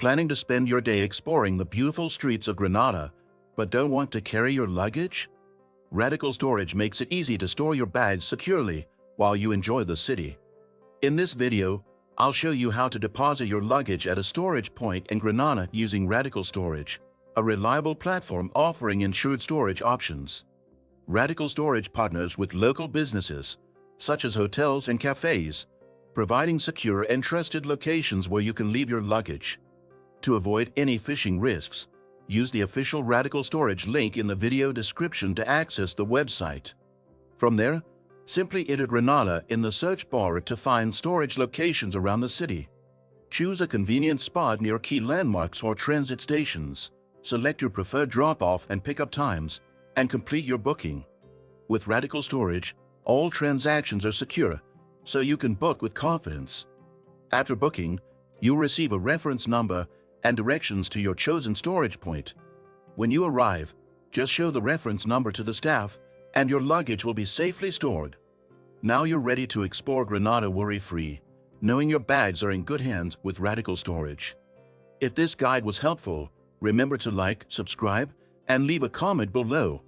Planning to spend your day exploring the beautiful streets of Granada, but don't want to carry your luggage? Radical Storage makes it easy to store your bags securely while you enjoy the city. In this video, I'll show you how to deposit your luggage at a storage point in Granada using Radical Storage, a reliable platform offering insured storage options. Radical Storage partners with local businesses, such as hotels and cafes, providing secure and trusted locations where you can leave your luggage. To avoid any phishing risks, use the official Radical Storage link in the video description to access the website. From there, simply enter Granada in the search bar to find storage locations around the city. Choose a convenient spot near key landmarks or transit stations. Select your preferred drop-off and pickup times, and complete your booking. With Radical Storage, all transactions are secure, so you can book with confidence. After booking, you'll receive a reference number and directions to your chosen storage point. When you arrive, just show the reference number to the staff, and your luggage will be safely stored. Now you're ready to explore Granada worry-free, knowing your bags are in good hands with Radical Storage. If this guide was helpful, remember to like, subscribe, and leave a comment below.